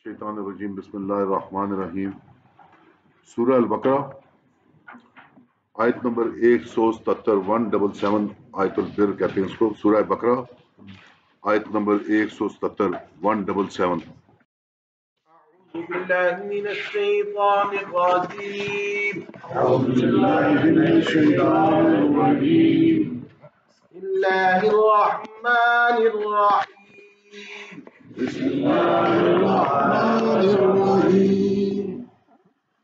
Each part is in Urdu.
الشیطان الرجیم بسم اللہ الرحمن الرحیم سورہ البقرہ آیت نمبر 177 177 آیت البر کہتے ہیں اس کو سورہ بقرہ آیت نمبر 177 177 أعوذ بالله من الشيطان الرجيم اعوذ باللہ من الشیطان الرجیم بسم الله الرحمن الرحيم بسم اللہ الرحمن الرحیم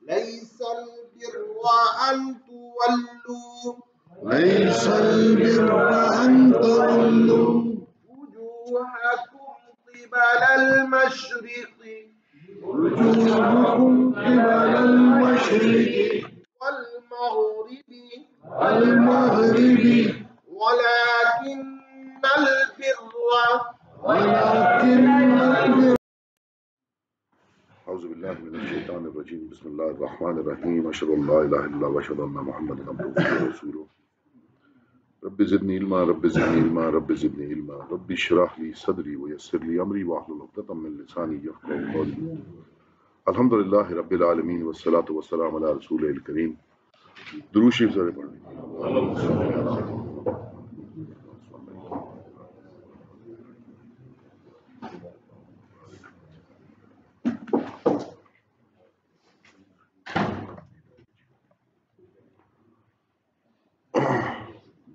ليس البر أن تولوا لیس البر ان تولوا وجوهكم قبل المشرق وجوهكم قبل المشرق والمغرب المغرب ولكن البر ولكن البر اعوذ باللہ من الشیطان الرجیم بسم اللہ الرحمن الرحیم اشہد ان لا الہ الا اللہ واشہد ان محمدا عبدہ ورسولہ رب زدنی علما رب زدنی علما رب زدنی علما رب اشرح لی صدری ویسر لی امری واحلل عقدۃ من لسانی یفقهوا قولی الحمدللہ رب العالمین والصلاة والسلام علی رسولہ الکریم درود شریف سارے پڑھیں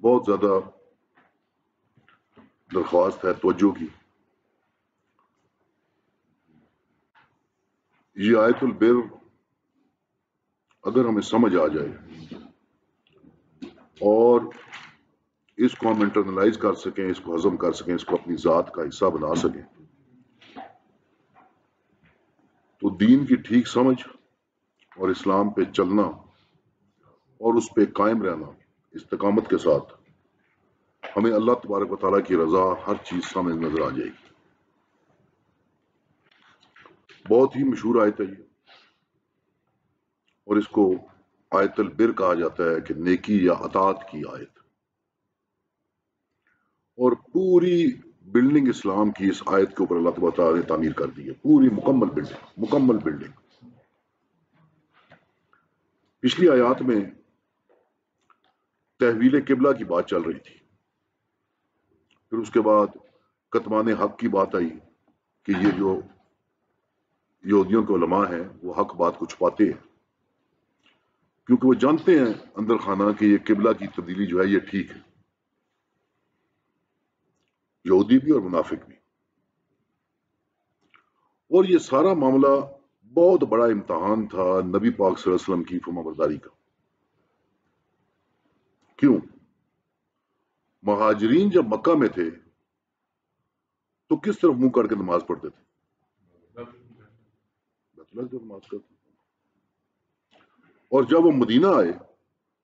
بہت زیادہ درخواست ہے توجہ کی. یہ آیت البر اگر ہمیں سمجھ آ جائے اور اس کو ہم انٹرنلائز کر سکیں، اس کو ہضم کر سکیں، اس کو اپنی ذات کا حصہ بنا سکیں، تو دین کی ٹھیک سمجھ اور اسلام پہ چلنا اور اس پہ قائم رہنا استقامت کے ساتھ ہمیں اللہ تبارک و تعالیٰ کی رضا ہر چیز سامنے نظر آ جائے گی. بہت ہی مشہور آیت ہے یہ، اور اس کو آیت البر کہا جاتا ہے کہ نیکی یا اطاعت کی آیت. اور پوری بلڈنگ اسلام کی اس آیت کے اوپر اللہ تبارک و تعالیٰ نے تعمیر کر دی ہے، پوری مکمل بلڈنگ. پچھلی آیات میں تحویل قبلہ کی بات چل رہی تھی، پھر اس کے بعد کتمان حق کی بات آئی کہ یہ جو یہودیوں کے علماء ہیں وہ حق بات کو چھپاتے ہیں کیونکہ وہ جانتے ہیں اندر خانہ کہ یہ قبلہ کی تبدیلی جو ہے یہ ٹھیک ہے، یہودی بھی اور منافق بھی. اور یہ سارا معاملہ بہت بڑا امتحان تھا نبی پاک صلی اللہ علیہ وسلم کی فرما برداری کا. کیوں؟ مہاجرین جب مکہ میں تھے تو کس طرف منہ کر کے نماز پڑھتے تھے؟ بیت اللہ کی طرف نماز کرتے. اور جب وہ مدینہ آئے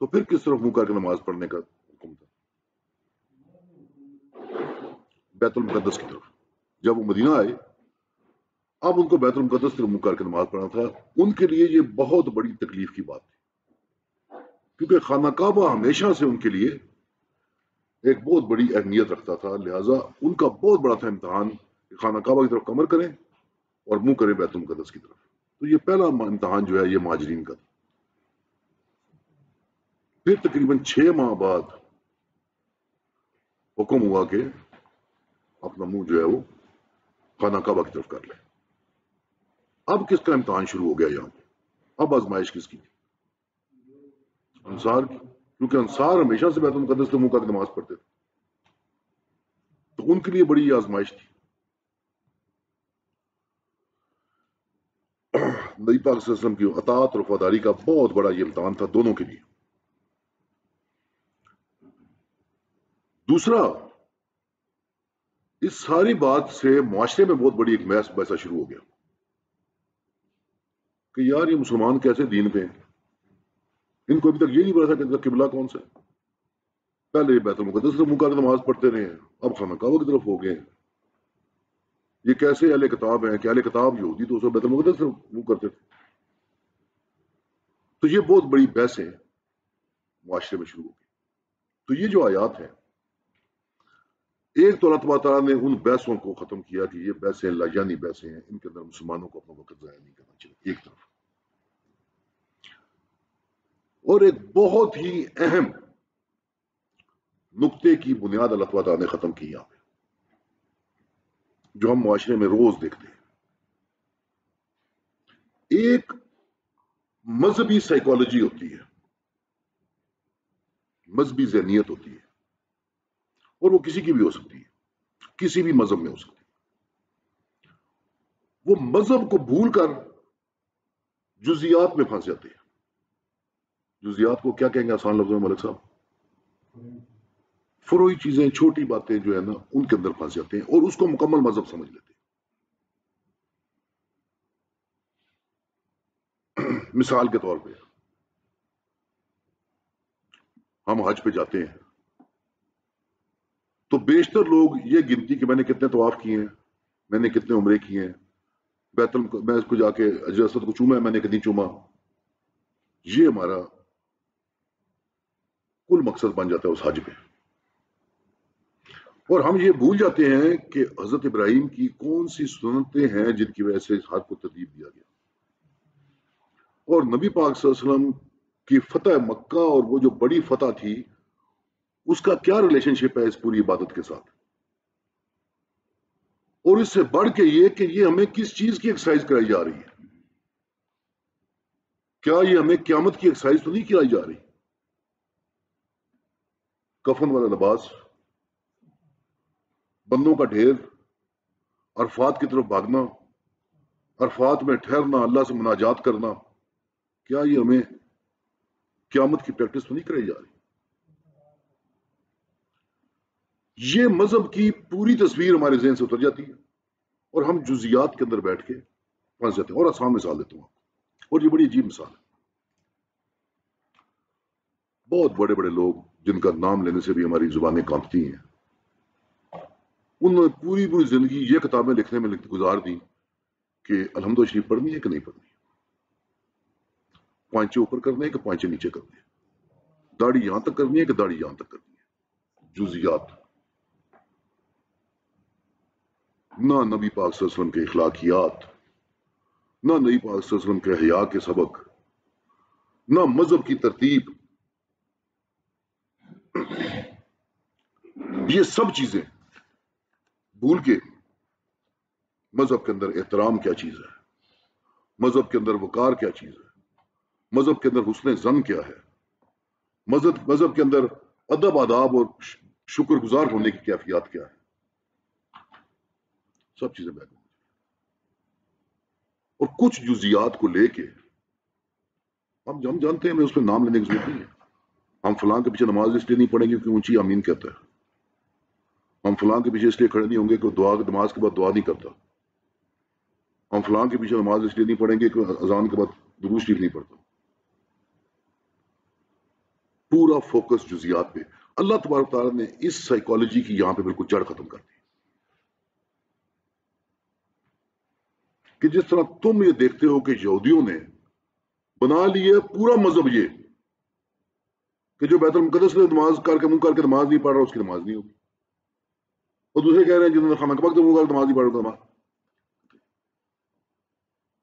تو پھر کس طرف منہ کر کے نماز پڑھنے کا حکم تھا؟ بیت المقدس کی طرف. جب وہ مدینہ آئے اب ان کو بیت المقدس کی طرف منہ کر کے نماز پڑھنا تھا. ان کے لیے یہ بہت بڑی تکلیف کی بات تھی کیونکہ خانہ کعبہ ہمیشہ سے ان کے لیے ایک بہت بڑی اہمیت رکھتا تھا، لہٰذا ان کا بہت بڑا تھا امتحان کہ خانہ کعبہ کی طرف کمر کریں اور منہ کریں بیت المقدس کی طرف. تو یہ پہلا امتحان جو ہے یہ مہاجرین کا تھا. پھر تقریباً 6 ماہ بعد حکم ہوا کہ اپنا منہ جو ہے وہ خانہ کعبہ کی طرف کر لیں. اب کس کا امتحان شروع ہو گیا یہاں پہ؟ اب آزمائش کس کی تھی؟ انصار کی، کیونکہ انصار ہمیشہ سے بیت المقدس سے منہ کر کے نماز پڑھتے تھے، تو ان کے لیے بڑی آزمائش تھی. نبی پاک صلی اللہ علیہ وسلم کی اطاعت اور وفاداری کا بہت بڑا یہ امتحان تھا دونوں کے لیے. دوسرا، اس ساری بات سے معاشرے میں بہت بڑی ایک بحث ویسا شروع ہو گیا کہ یار یہ مسلمان کیسے دین پہ ہیں؟ ان کو ابھی تک یہ نہیں پتا تھا کہ ان کا قبلہ کون سا ہے. پہلے یہ بیت المقدس سے منہ کر کے نماز پڑھتے رہے ہیں، اب خانہ کعبہ کی طرف ہو گئے ہیں. یہ کیسے اہل کتاب ہیں کہ اہل کتاب یہودی تو اس بیت المقدس سے منہ کرتے تھے. تو یہ بہت بڑی بحثیں معاشرے میں شروع ہو گئی. تو یہ جو آیات ہیں ایک تو اللہ تبارک تعالیٰ نے ان بحثوں کو ختم کیا کہ یہ بحثیں لاجانی بحثیں ہیں، ان کے اندر مسلمانوں کو اپنا وقت ضائع نہیں کرنا چاہیے ایک طرف، اور ایک بہت ہی اہم نقطے کی بنیاد اللہ تبارک تعالیٰ نے ختم کی یہاں پہ، جو ہم معاشرے میں روز دیکھتے ہیں، ایک مذہبی سائیکالوجی ہوتی ہے، مذہبی ذہنیت ہوتی ہے، اور وہ کسی کی بھی ہو سکتی ہے، کسی بھی مذہب میں ہو سکتی ہے۔ وہ مذہب کو بھول کر جزیات میں پھنس جاتے ہیں۔ جزیات کو کیا کہیں گے آسان لفظوں میں ملک صاحب؟ فروئی چیزیں، چھوٹی باتیں جو ہے نا، ان کے اندر پھنس جاتے ہیں اور اس کو مکمل مذہب سمجھ لیتے ہیں۔ مثال کے طور پہ ہم حج پہ جاتے ہیں تو بیشتر لوگ یہ گنتی کہ میں نے کتنے طواف کیے ہیں، میں نے کتنے عمرے کیے ہیں، میں اس کو جا کے حجر اسود کو چوما ہے، میں نے کتنی چوما، یہ ہمارا کل مقصد بن جاتا ہے اس حج پہ، اور ہم یہ بھول جاتے ہیں کہ حضرت ابراہیم کی کون سی سنتیں ہیں جن کی وجہ سے اس حج کو ترتیب دیا گیا، اور نبی پاک صلی اللہ علیہ وسلم کی فتح مکہ اور وہ جو بڑی فتح تھی اس کا کیا ریلیشن شپ ہے اس پوری عبادت کے ساتھ، اور اس سے بڑھ کے یہ کہ یہ ہمیں کس چیز کی ایکسرسائز کرائی جا رہی ہے، کیا یہ ہمیں قیامت کی ایکسرسائز تو نہیں کرائی جا رہی؟ کفن والا لباس، بندوں کا ڈھیر، عرفات کی طرف بھاگنا، عرفات میں ٹھہرنا، اللہ سے مناجات کرنا، کیا یہ ہمیں قیامت کی پریکٹس تو نہیں کرائی جا رہی؟ یہ مذہب کی پوری تصویر ہمارے ذہن سے اتر جاتی ہے اور ہم جزیات کے اندر بیٹھ کے پھنس جاتے ہیں۔ اور آسان مثال دیتا ہوں آپ کو، اور یہ بڑی عجیب مثال ہے۔ بہت بڑے بڑے لوگ جن کا نام لینے سے بھی ہماری زبانیں کانپتی ہیں، انہوں نے پوری پوری زندگی یہ کتابیں لکھنے میں گزار دی کہ الحمد شریف پڑھنی ہے کہ نہیں پڑھنی، پانچے اوپر کرنے ہیں کہ پانچے نیچے کرنے ہیں، داڑھی یہاں تک کرنی ہے کہ داڑھی یہاں تک کرنی ہے، جزیات۔ نہ نبی پاک صلی اللہ علیہ وسلم کے اخلاقیات، نہ نبی پاک صلی اللہ علیہ وسلم کے حیا کے سبق، نہ مذہب کی ترتیب، یہ سب چیزیں بھول کے مذہب کے اندر احترام کیا چیز ہے، مذہب کے اندر وقار کیا چیز ہے، مذہب کے اندر حسن ظن کیا ہے، مذہب کے اندر ادب آداب اور شکر گزار ہونے کی کیفیات کیا ہے، سب چیزیں بیان ہوں۔ اور کچھ جزیات کو لے کے ہم جانتے ہیں، میں اس پہ نام لینے کی ضرورت نہیں ہے، ہم فلاں کے پیچھے نماز اس لیے نہیں پڑھیں گے کیونکہ اونچی آمین کہتا ہے، ہم فلاں کے پیچھے اس لیے کھڑے نہیں ہوں گے کہ دعا نماز کے بعد دعا نہیں کرتا، ہم فلاں کے پیچھے نماز اس لیے نہیں پڑھیں گے کہ اذان کے بعد درود شریف نہیں پڑھتا۔ پورا فوکس جزیات پہ۔ اللہ تبارک تعالیٰ نے اس سائیکالوجی کی یہاں پہ بالکل جڑ ختم کر دی کہ جس طرح تم یہ دیکھتے ہو کہ یہودیوں نے بنا لیے پورا مذہب یہ کہ جو بیت المقدس میں نماز کر کے منہ کر کے نماز نہیں پڑھ رہا اس کی نماز نہیں ہوگی، اور دوسرے کہہ رہے ہیں جنہوں نے خانہ کعبہ کے منہ کر نماز نہیں پڑھ رہا نماز،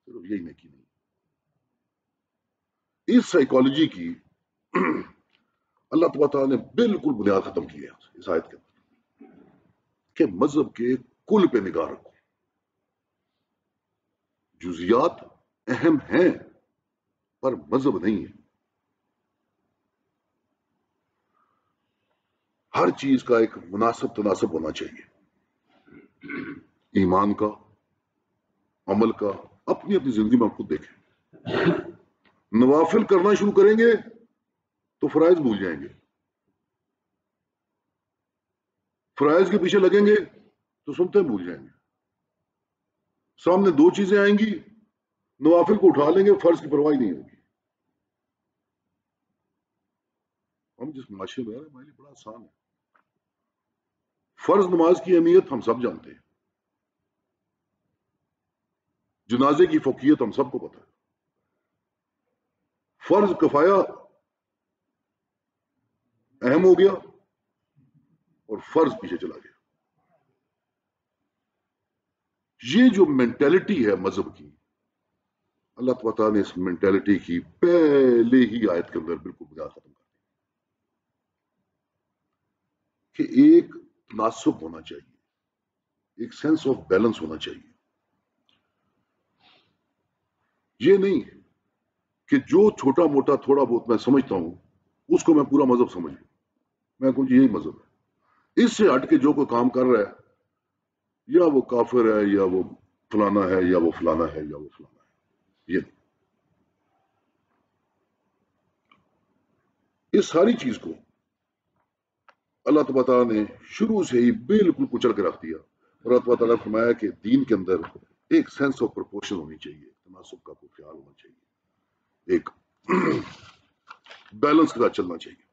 صرف یہی نہیں کی نہیں۔ اس سائیکالوجی کی اللہ تبارک تعالیٰ نے بالکل بنیاد ختم کی ہے اس آیت کے اندر کہ مذہب کے کل پہ نگاہ رکھو، جزیات اہم ہیں پر مذہب نہیں ہے۔ ہر چیز کا ایک مناسب تناسب ہونا چاہیے، ایمان کا، عمل کا۔ اپنی اپنی زندگی میں آپ خود دیکھیں، نوافل کرنا شروع کریں گے تو فرائض بھول جائیں گے، فرائض کے پیچھے لگیں گے تو سنتے بھول جائیں گے، سامنے دو چیزیں آئیں گی، نوافل کو اٹھا لیں گے، فرض کی پرواہ نہیں ہوگی۔ ہم جس معاشرے میں ہمارے لیے بڑا آسان ہے، فرض نماز کی اہمیت ہم سب جانتے ہیں، جنازے کی فوقیت ہم سب کو پتہ ہے، فرض کفایہ اہم ہو گیا اور فرض پیچھے چلا گیا۔ یہ جو مینٹلٹی ہے مذہب کی، اللہ تعالیٰ نے اس مینٹلٹی کی پہلے ہی آیت کے اندر بالکل بجا ختم کر دی کہ ایک تناسب ہونا چاہیے، ایک سینس آف بیلنس ہونا چاہیے. یہ نہیں کہ جو چھوٹا موٹا تھوڑا بہت میں سمجھتا ہوں اس کو میں پورا مذہب سمجھ لوں. میں کہوں یہی مذہب ہے. اس سے ہٹ کے جو کوئی کام کر رہا ہے یا وہ کافر ہے یا وہ فلانا ہے یا وہ فلانا ہے یا وہ فلانا ہے. یہ نہیں. اس ساری چیز کو اللہ تعالیٰ نے شروع سے ہی بالکل کچل کے رکھ دیا اور اللہ تعالیٰ نے فرمایا کہ دین کے اندر ایک سینس آف پروپورشن ہونی چاہیے، تناسب کا کوئی خیال ہونا چاہیے، ایک بیلنس کے ساتھ چلنا چاہیے.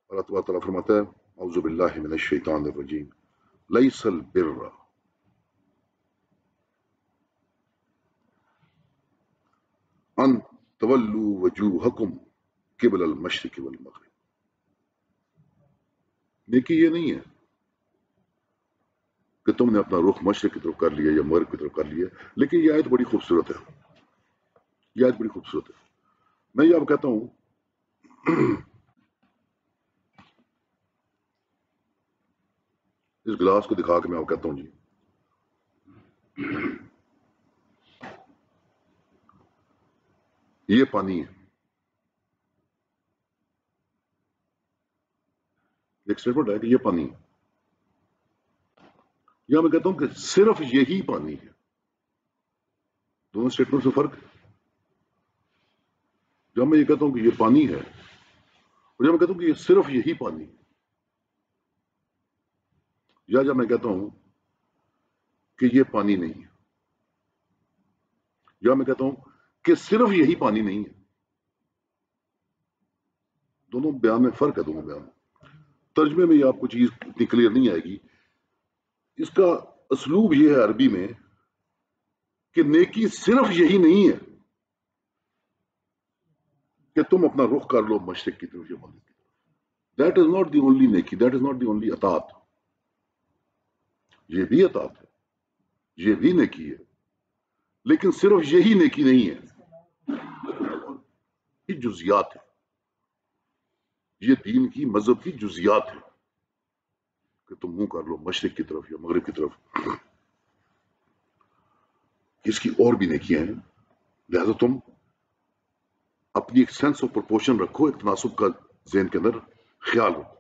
اللہ تعالیٰ فرماتا ہے اعوذ باللہ من الشیطان الرجیم لیس البر ان تولوا وجوہکم قبل المشرق والمغرب. نیکی یہ نہیں ہے کہ تم نے اپنا رخ مشرق کی طرف کر لیا یا مغرب کی طرف کر لیا. لیکن یہ آیت بڑی خوبصورت ہے، یہ آیت بڑی خوبصورت ہے. میں یہ آپ کہتا ہوں اس گلاس کو دکھا کے میں آپ کہتا ہوں جی یہ پانی ہے، ایک اسٹیٹمنٹ ہے کہ یہ پانی ہے. یا میں کہتا ہوں کہ صرف یہی پانی ہے. دونوں اسٹیٹمنٹ سے فرق ہے. جب میں یہ کہتا ہوں کہ یہ پانی ہے اور جب میں کہتا ہوں کہ یہ صرف یہی پانی ہے، یا جب میں کہتا ہوں کہ یہ پانی نہیں ہے، یا میں کہتا ہوں کہ صرف یہی پانی نہیں ہے، دونوں بیان میں فرق ہے. دونوں بیان میں ترجمے میں یہ آپ کو چیز اتنی کلیئر نہیں آئے گی. اس کا اسلوب یہ ہے عربی میں کہ نیکی صرف یہی نہیں ہے کہ تم اپنا رخ کر لو مشرق کی طرف یا مغرب کی طرف. That is not the only نیکی، that is not the only اطاعت. یہ بھی اطاعت ہے، یہ بھی نیکی ہے، لیکن صرف یہی نیکی نہیں ہے. یہ جزیات ہے، یہ دین کی مذہب کی جزیات ہے کہ تم منہ کر لو مشرق کی طرف یا مغرب کی طرف. اس کی اور بھی نیکیاں ہیں. لہذا تم اپنی ایک سینس آف پروپورشن رکھو، ایک تناسب کا ذہن کے اندر خیال رکھو.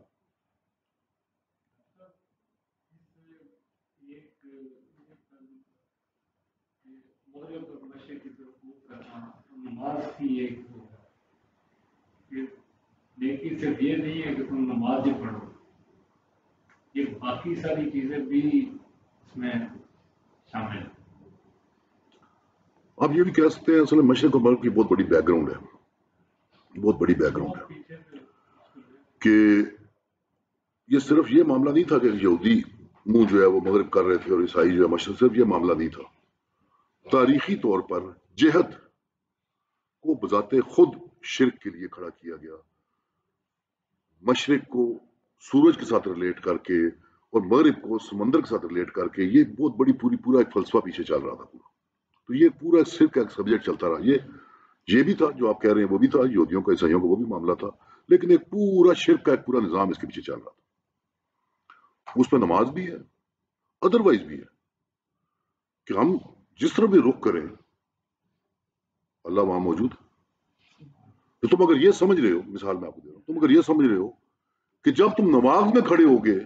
نماز کی ایک نیکی صرف یہ نہیں ہے کہ تم نماز ہی پڑھو، یہ باقی ساری چیزیں بھی اس میں شامل ہیں. آپ یہ بھی کہہ سکتے ہیں اصل میں مشرق و مغرب کی بہت بڑی بیک گراؤنڈ ہے، بہت بڑی بیک گراؤنڈ ہے کہ یہ صرف یہ معاملہ نہیں تھا کہ یہودی منہ جو ہے وہ مغرب کر رہے تھے اور عیسائی جو ہے مشرق. صرف یہ معاملہ نہیں تھا. تاریخی طور پر جہت کو بذات خود شرک کے لیے کھڑا کیا گیا. مشرق کو سورج کے ساتھ ریلیٹ کر کے اور مغرب کو سمندر کے ساتھ ریلیٹ کر کے یہ بہت بڑی پورا ایک فلسفہ پیچھے چل رہا تھا پورا. تو یہ پورا شرک کا ایک سبجیکٹ چلتا رہا. یہ بھی تھا جو آپ کہہ رہے ہیں، وہ بھی تھا یہودیوں کا، عیسائیوں کا وہ بھی معاملہ تھا. لیکن ایک پورا شرک کا ایک پورا نظام اس کے پیچھے چل رہا تھا. اس پہ نماز بھی ہے، ادروائز بھی ہے کہ ہم جس طرح بھی رخ کریں اللہ وہاں موجود. تو تم اگر یہ سمجھ رہے ہو، مثال میں آپ کو دے رہا ہوں، تم اگر یہ سمجھ رہے ہو کہ جب تم نماز میں کھڑے ہوگے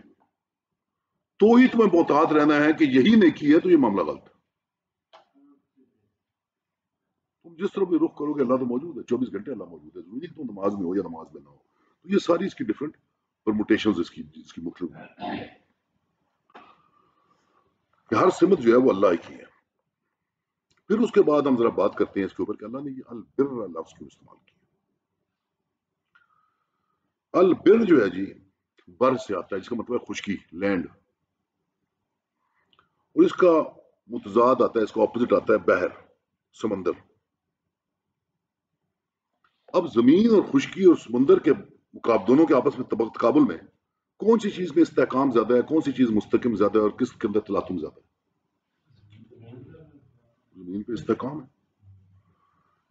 تو ہی تمہیں محتاط رہنا ہے کہ یہی نیکی ہے، تو یہ معاملہ غلط ہے. تم جس طرح بھی رخ کرو گے اللہ تو موجود ہے، 24 گھنٹے اللہ موجود ہے. ضروری کہ تم نماز میں ہو یا نماز میں نہ ہو. تو یہ ساری اس کی ڈفرنٹ پرموٹیشنز اس کی مختلف کہ ہر سمت جو ہے وہ اللہ کی ہے. پھر اس کے بعد ہم ذرا بات کرتے ہیں اس کے اوپر کہ اللہ نے یہ البر لفظ کیوں استعمال کیا. البر جو ہے جی بر سے آتا ہے، جس کا مطلب ہے خشکی، لینڈ. اور اس کا متضاد آتا ہے، اس کا اپوزٹ آتا ہے بحر، سمندر. اب زمین اور خشکی اور سمندر کے دونوں کے آپس میں تقابل میں کون سی چیز میں استحکام زیادہ ہے، کون سی چیز مستحکم زیادہ ہے اور کس کے اندر تلاطم زیادہ ہے؟ زمین پہ استحکام ہے،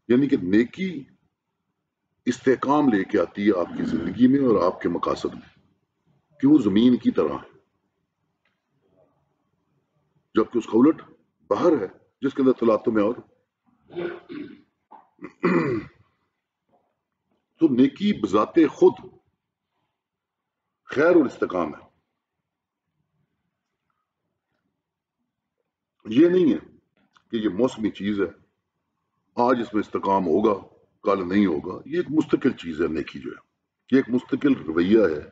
یعنی کہ نیکی استحکام لے کے آتی ہے آپ کی زندگی میں اور آپ کے مقاصد میں، کہ وہ زمین کی طرح ہے، جبکہ اس کا الٹ باہر ہے جس کے اندر تلاطم ہے اور تو نیکی بذات خود خیر اور استحکام ہے. یہ نہیں ہے کہ یہ موسمی چیز ہے، آج اس میں استحکام ہوگا کل نہیں ہوگا. یہ ایک مستقل چیز ہے نیکی جو ہے، یہ ایک مستقل رویہ ہے.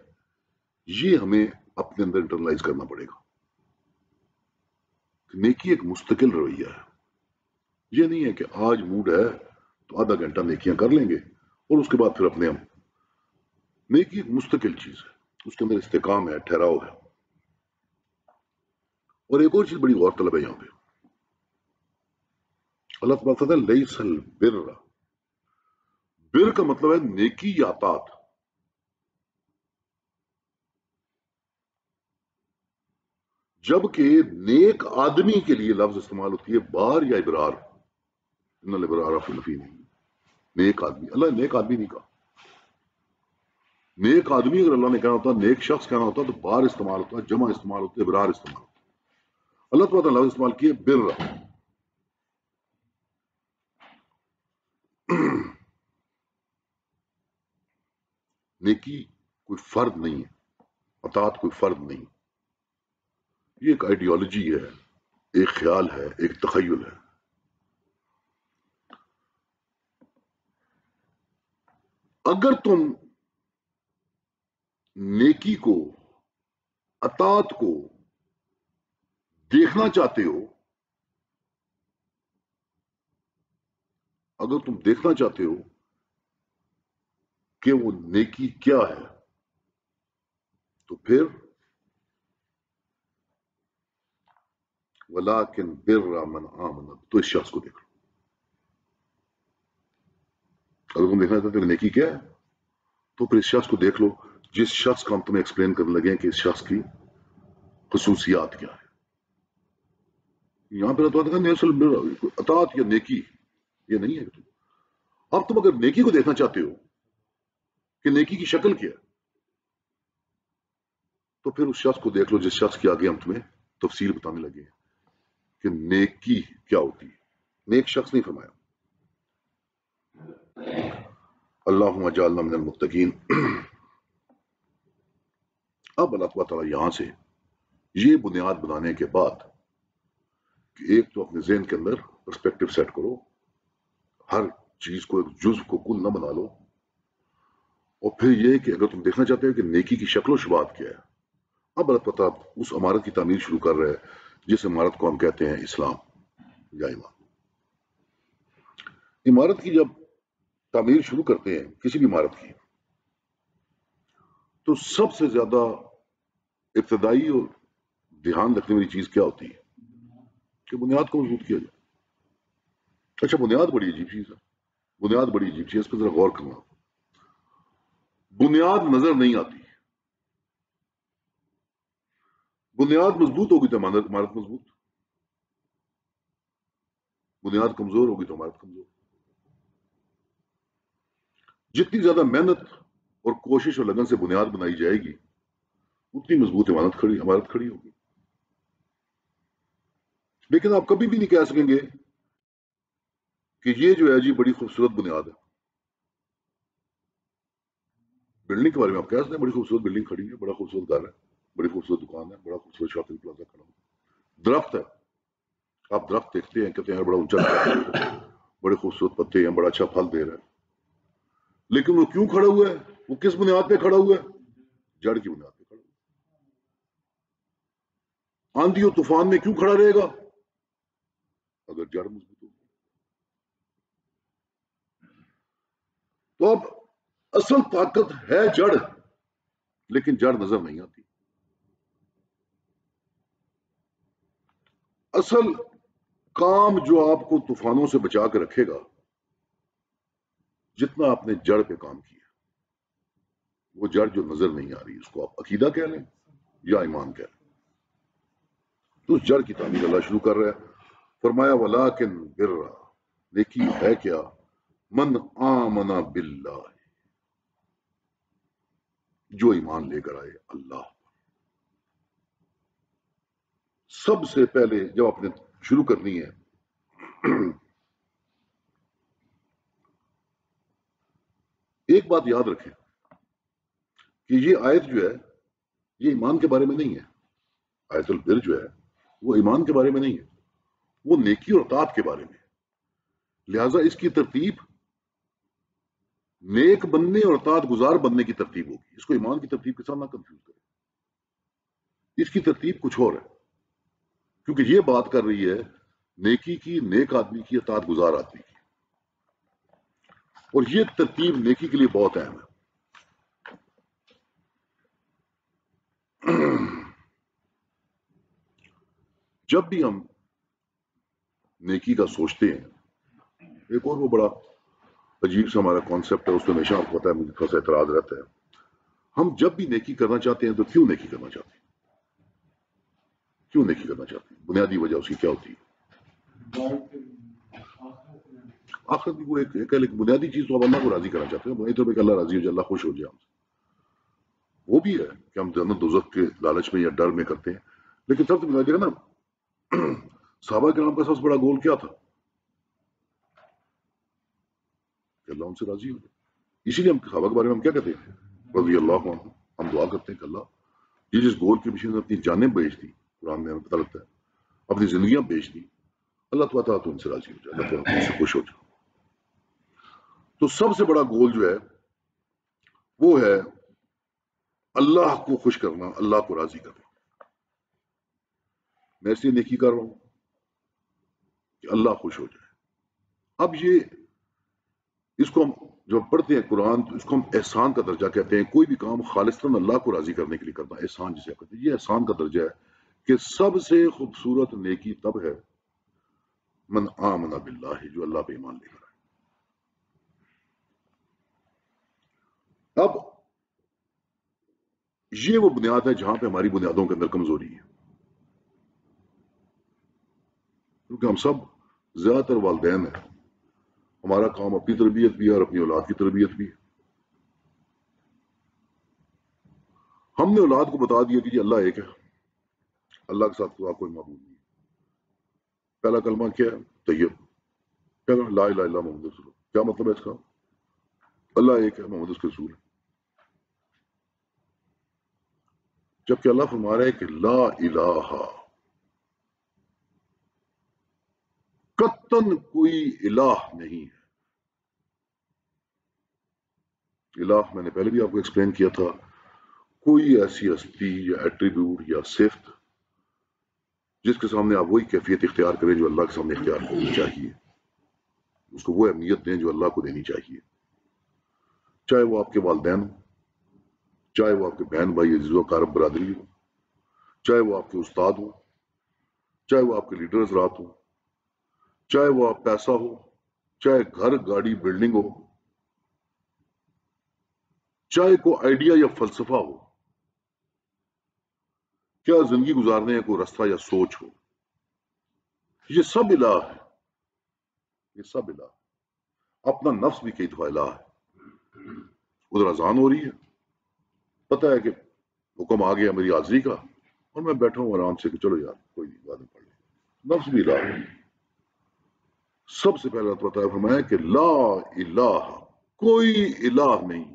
یہ ہمیں اپنے اندر انٹرنلائز کرنا پڑے گا. نیکی ایک مستقل رویہ ہے. یہ نہیں ہے کہ آج موڈ ہے تو آدھا گھنٹہ نیکیاں کر لیں گے اور اس کے بعد پھر اپنے ہم. نیکی ایک مستقل چیز ہے، اس کے اندر استحکام ہے، ٹھہراؤ ہے. اور ایک اور چیز بڑی غور طلب ہے یہاں پہ، اللہ تبارک و تعالیٰ لیس البر، بر کا مطلب ہے نیکی یا اطاعت. جبکہ نیک آدمی کے لیے لفظ استعمال ہوتی ہے بار یا ابرار. ان الابرار فی نہیں، نیک آدمی. اللہ نے نیک آدمی نہیں کہا. نیک آدمی اگر اللہ نے کہنا ہوتا، نیک شخص کہنا ہوتا تو بار استعمال ہوتا، جمع استعمال ہوتا، ابرار استعمال ہوتا. اللہ تعالیٰ نے لفظ استعمال کیے بر. نیکی کوئی فرد نہیں ہے، اطاعت کوئی فرد نہیں. یہ ایک آئیڈیالوجی ہے، ایک خیال ہے، ایک تخیل ہے. اگر تم نیکی کو، اطاعت کو دیکھنا چاہتے ہو، اگر تم دیکھنا چاہتے ہو کہ وہ نیکی کیا ہے، تو پھر وَلَٰكِنْ بِرَّ مَنْ آمَنَ، تو اس شخص کو دیکھ لو. اگر تم دیکھنا چاہتے ہو کہ نیکی کیا ہے تو پھر اس شخص کو دیکھ لو جس شخص کا ہم تمہیں ایکسپلین کرنے لگے ہیں کہ اس شخص کی خصوصیات کیا ہے. یہاں پہ تو نیسل اطاعت یا نیکی یہ نہیں ہے. اب تم اگر نیکی کو دیکھنا چاہتے ہو کہ نیکی کی شکل کیا ہے تو پھر اس شخص کو دیکھ لو جس شخص کی آگے ہم تمہیں تفصیل بتانے لگے ہیں کہ نیکی کیا ہوتی ہے. نیک شخص نہیں فرمایا. اللہم اجعلنا من المتقین. اب اللہ تعالیٰ یہاں سے یہ بنیاد بنانے کے بعد کہ ایک تو اپنے ذہن کے اندر پرسپیکٹو سیٹ کرو، ہر چیز کو ایک جزو کو کل نہ بنا لو، اور پھر یہ کہ اگر تم دیکھنا چاہتے ہو کہ نیکی کی شکل و شبات کیا ہے. اب اللہ تعالیٰ اس عمارت کی تعمیر شروع کر رہے ہیں جس عمارت کو ہم کہتے ہیں اسلام یا ایمان. عمارت کی جب تعمیر شروع کرتے ہیں کسی بھی عمارت کی تو سب سے زیادہ ابتدائی اور دھیان رکھنے والی چیز کیا ہوتی ہے کہ بنیاد کو مضبوط کیا جائے. اچھا بنیاد بڑی عجیب چیز ہے، بنیاد بڑی عجیب چیز، اس پہ ذرا غور کرنا. بنیاد نظر نہیں آتی. بنیاد مضبوط ہوگی تو عمارت مضبوط، بنیاد کمزور ہوگی تو عمارت کمزور. جتنی زیادہ محنت اور کوشش اور لگن سے بنیاد بنائی جائے گی اتنی مضبوط عمارت کھڑی ہوگی. لیکن آپ کبھی بھی نہیں کہہ سکیں گے کہ یہ جو ہے جی بڑی خوبصورت بنیاد ہے. بلڈنگ کے بارے میں آپ کہہ سکتے ہیں بڑی خوبصورت بلڈنگ کھڑی ہے، بڑا خوبصورت گھر ہے، بڑی خوبصورت دکان ہے، بڑا خوبصورت شاپنگ پلازا کھڑا ہو. درخت ہے، آپ درخت دیکھتے ہیں کہتے ہیں بڑا اونچا، بڑے خوبصورت پتے ہیں، بڑا اچھا پھل دے رہا ہے. لیکن وہ کیوں کھڑا ہوا ہے؟ وہ کس بنیاد پہ کھڑا ہوا ہے؟ جڑ کی بنیاد پہ کھڑا ہوا ہے. آندھی اور طوفان میں کیوں کھڑا رہے گا؟ اگر جڑ مضبوط ہوگی. تو اب اصل طاقت ہے جڑ، لیکن جڑ نظر نہیں آتی. اصل کام جو آپ کو طوفانوں سے بچا کے رکھے گا جتنا آپ نے جڑ پہ کام کیا. وہ جڑ جو نظر نہیں آ رہی، اس کو آپ عقیدہ کہہ لیں یا ایمان کہہ لیں، تو اس جڑ کی تعمیر اللہ شروع کر رہا ہے. فرمایا ولیکن بر، نیکی ہے کیا، من آمن باللہ، جو ایمان لے کر آئے اللہ. سب سے پہلے جب آپ نے شروع کرنی ہے ایک بات یاد رکھیں کہ یہ آیت جو ہے یہ ایمان کے بارے میں نہیں ہے. آیت البر جو ہے وہ ایمان کے بارے میں نہیں ہے، وہ نیکی اور اطاعت کے بارے میں. لہذا اس کی ترتیب نیک بننے اور اطاعت گزار بننے کی ترتیب ہوگی. اس کو ایمان کی ترتیب کے ساتھ نہ کنفیوز کریں، اس کی ترتیب کچھ اور ہے، کیونکہ یہ بات کر رہی ہے نیکی کی، نیک آدمی کی، اطاعت گزار آدمی کی، اور یہ ترتیب نیکی کے لیے بہت اہم ہے. جب بھی ہم نیکی کا سوچتے ہیں، ایک اور وہ بڑا عجیب سا ہمارا کانسیپٹ ہے، اس میں ہمیشہ آپ کو پتا ہے مجھے تھوڑا سا اعتراض رہتا ہے. ہم جب بھی نیکی کرنا چاہتے ہیں تو کیوں نیکی کرنا چاہتے ہیں؟ کیوں نیکی کرنا چاہتے ہیں؟ بنیادی وجہ اس کی کیا ہوتی ہے؟ آخر بھی وہ ایک بنیادی چیز تو ہم اللہ کو راضی کرنا چاہتے ہیں. تو کہ اللہ راضی ہو جائے، اللہ خوش ہو جائے ہم سے. وہ بھی ہے کہ ہم جنت دوزخ کے لالچ میں یا ڈر میں کرتے ہیں، لیکن سب سے بنیادی ہے نا صحابہ کرام کا سب سے بڑا گول کیا تھا؟ کہ اللہ ان سے راضی ہو جائے. اسی لیے ہم صحابہ کے بارے میں ہم کیا کہتے ہیں؟ رضی اللہ عنہ. ہم دعا کرتے ہیں کہ اللہ یہ جس گول کے پیچھے اپنی جانیں بیچ دی، قرآن میں ہمیں پتہ لگتا ہے اپنی زندگیاں بیچ دی، اللہ تعالیٰ تو ان سے راضی ہو جائے، اللہ تعالیٰ ان سے خوش ہو جائے. تو سب سے بڑا گول جو ہے وہ ہے اللہ کو خوش کرنا، اللہ کو راضی کرنا. میں اس لیے نیکی کر رہا ہوں کہ اللہ خوش ہو جائے. اب یہ اس کو ہم جب پڑھتے ہیں قرآن تو اس کو ہم احسان کا درجہ کہتے ہیں. کوئی بھی کام خالصتاً اللہ کو راضی کرنے کے لیے کرنا، احسان جسے کہتے ہیں، یہ احسان کا درجہ ہے کہ سب سے خوبصورت نیکی تب ہے من آمن باللہ، جو اللہ پہ ایمان لے کر آئے. اب یہ وہ بنیاد ہے جہاں پہ ہماری بنیادوں کے اندر کمزوری ہے، کیونکہ ہم سب زیادہ تر والدین ہیں، ہمارا کام اپنی تربیت بھی ہے اور اپنی اولاد کی تربیت بھی ہے. ہم نے اولاد کو بتا دیا کہ جی اللہ ایک ہے، اللہ کے ساتھ کوئی معبود نہیں. پہلا کلمہ کیا ہے؟ طیب. کیا لا الہ الا اللہ محمد رسول اللہ. کیا مطلب ہے اس کا؟ اللہ ایک ہے، محمد اس کے رسول ہے. جبکہ اللہ فرما رہا ہے کہ لا الہ، قطعاً کوئی الہ نہیں ہے. الہ میں نے پہلے بھی آپ کو ایکسپلین کیا تھا، کوئی ایسی ہستی یا ایٹریبیوٹ یا صفت جس کے سامنے آپ وہی کیفیت اختیار کریں جو اللہ کے سامنے اختیار کرنی چاہیے، اس کو وہ اہمیت دیں جو اللہ کو دینی چاہیے. چاہے وہ آپ کے والدین ہوں، چاہے وہ آپ کے بہن بھائی عزیز و اقارب برادری ہو، چاہے وہ آپ کے استاد ہوں، چاہے وہ آپ کے لیڈر حضرات ہوں، چاہے وہ آپ پیسہ ہو، چاہے گھر گاڑی بلڈنگ ہو، چاہے کوئی آئیڈیا یا فلسفہ ہو، کیا زندگی گزارنے کا کوئی رستہ یا سوچ ہو، یہ سب الہ ہے. یہ سب الہ. اپنا نفس بھی کئی دفعہ الہ ہے. ادھر اذان ہو رہی ہے، پتہ ہے کہ حکم آ گیا میری حاضری کا، اور میں بیٹھا ہوں آرام سے کہ چلو یار کوئی نہیں بعد میں پڑھ لیں. نفس بھی الہ ہے. سب سے پہلے پتہ ہے فرمایا کہ لا الہ، کوئی الہ نہیں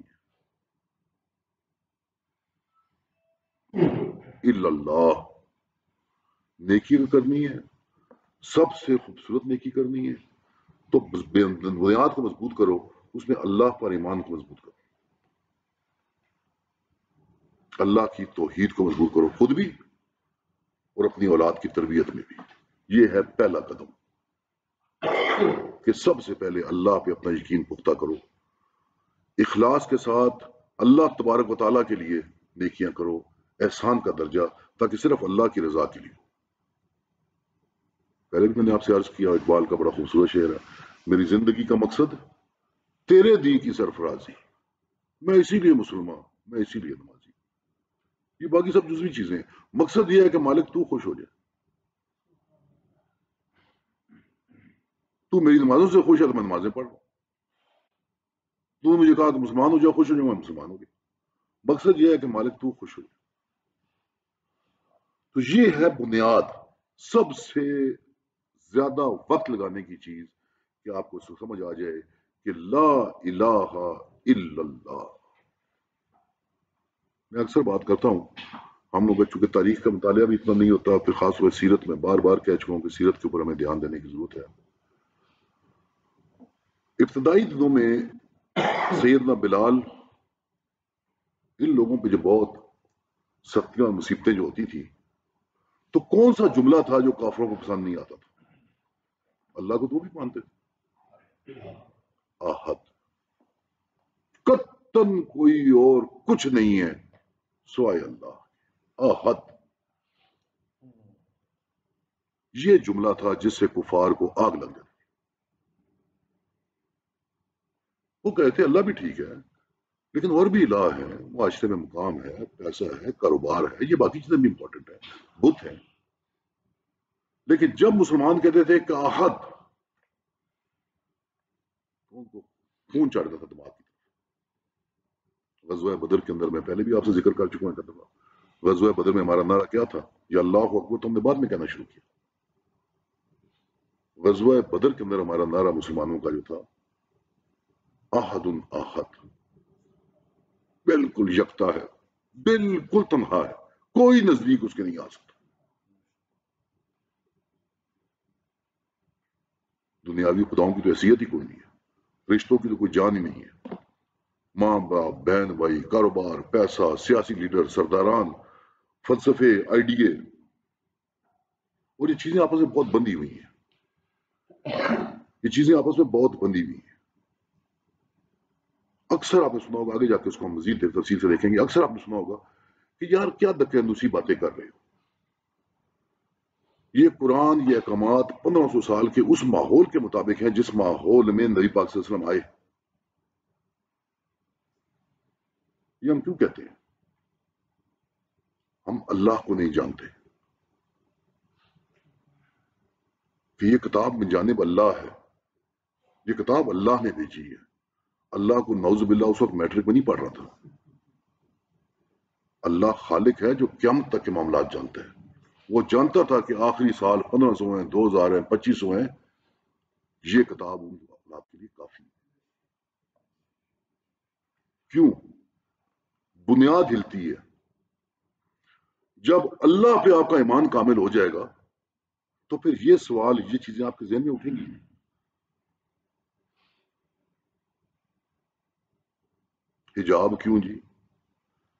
الا اللہ. نیکی کرنی ہے، سب سے خوبصورت نیکی کرنی ہے تو بنیاد کو مضبوط کرو، اس میں اللہ پر ایمان کو مضبوط کرو، اللہ کی توحید کو مضبوط کرو، خود بھی اور اپنی اولاد کی تربیت میں بھی. یہ ہے پہلا قدم کہ سب سے پہلے اللہ پہ اپنا یقین پختہ کرو، اخلاص کے ساتھ اللہ تبارک و تعالیٰ کے لیے نیکیاں کرو، احسان کا درجہ، تاکہ صرف اللہ کی رضا کے لیے. پہلے بھی میں نے آپ سے عرض کیا، اقبال کا بڑا خوبصورت شعر ہے، میری زندگی کا مقصد تیرے دی کی سرفرازی، میں اسی لیے مسلمان میں اسی لیے نمازی ہوں. یہ باقی سب جزوی چیزیں ہیں. مقصد یہ ہے کہ مالک تو خوش ہو جائے. تو میری نمازوں سے خوش ہے تو میں نمازیں پڑھ رہا ہوں. تو نے مجھے کہا کہ مسلمان ہو جاؤ، خوش ہو جاؤں، میں مسلمان ہو گیا. مقصد یہ ہے کہ مالک تو خوش ہو جائے. تو یہ ہے بنیاد، سب سے زیادہ وقت لگانے کی چیز، کہ آپ کو سمجھ آ جائے کہ لا الہ الا اللہ. میں اکثر بات کرتا ہوں، ہم لوگ چونکہ تاریخ کا مطالعہ بھی اتنا نہیں ہوتا، پھر خاص طور سیرت میں بار بار کہہ چکا ہوں کہ سیرت کے اوپر ہمیں دھیان دینے کی ضرورت ہے. ابتدائی دنوں میں سیدنا بلال، ان لوگوں پہ جو بہت سختیاں اور مصیبتیں جو ہوتی تھی، تو کون سا جملہ تھا جو کافروں کو پسند نہیں آتا تھا؟ اللہ کو تو بھی مانتے تھے. احد، قطن کوئی اور کچھ نہیں ہے سوائے اللہ. احد، یہ جملہ تھا جس سے کفار کو آگ لگ جاتی. وہ کہتے اللہ بھی ٹھیک ہے، لیکن اور بھی الہ ہے، معاشرے میں مقام ہے، پیسہ ہے، کاروبار ہے، یہ باقی چیزیں بھی امپورٹنٹ ہیں، بت ہیں. لیکن جب مسلمان کہتے تھے کہ احد، تو ان کو خون چڑھتا تھا دماغ کی طرف. غزوہ بدر کے اندر میں پہلے بھی آپ سے ذکر کر چکا ہوں. غزوہ بدر میں ہمارا نعرہ کیا تھا؟ یا اللہ اکبر تو ہم نے بعد میں کہنا شروع کیا. غزوہ بدر کے اندر ہمارا نعرہ مسلمانوں کا جو تھا، احد احد، بالکل یکتا ہے، بالکل تنہا ہے، کوئی نزدیک اس کے نہیں آ سکتا. دنیاوی خداؤں کی تو حیثیت ہی کوئی نہیں ہے، رشتوں کی تو کوئی جان ہی نہیں ہے. ماں باپ، بہن بھائی، کاروبار، پیسہ، سیاسی لیڈر، سرداران، فلسفے، آئیڈیے، اور یہ چیزیں آپس میں بہت بندھی ہوئی ہیں. یہ چیزیں آپس میں بہت بندھی ہوئی ہیں. اکثر آپ نے سنا ہوگا، آگے جا کے اس کو ہم مزید تفصیل سے دیکھیں گے، اکثر آپ نے سنا ہوگا کہ یار کیا دکے اندوسی باتیں کر رہے ہو. یہ قرآن، یہ احکامات 1500 سال کے اس ماحول کے مطابق ہیں جس ماحول میں نبی پاک صلی اللہ علیہ وسلم آئے. یہ ہم کیوں کہتے ہیں؟ ہم اللہ کو نہیں جانتے کہ یہ کتاب من جانب اللہ ہے، یہ کتاب اللہ نے بھیجی ہے. اللہ کو نعوذ باللہ اس وقت میٹرک میں نہیں پڑھ رہا تھا. اللہ خالق ہے جو قیامت تک کے معاملات جانتا ہے. وہ جانتا تھا کہ آخری سال 1500 ہیں، 2000 ہیں، 2500 ہیں، یہ کتاب ان معاملات کے لیے کافی ہے. کیوں؟ بنیاد ہلتی ہے. جب اللہ پہ آپ کا ایمان کامل ہو جائے گا تو پھر یہ سوال، یہ چیزیں آپ کے ذہن میں اٹھیں گی. حجاب کیوں جی؟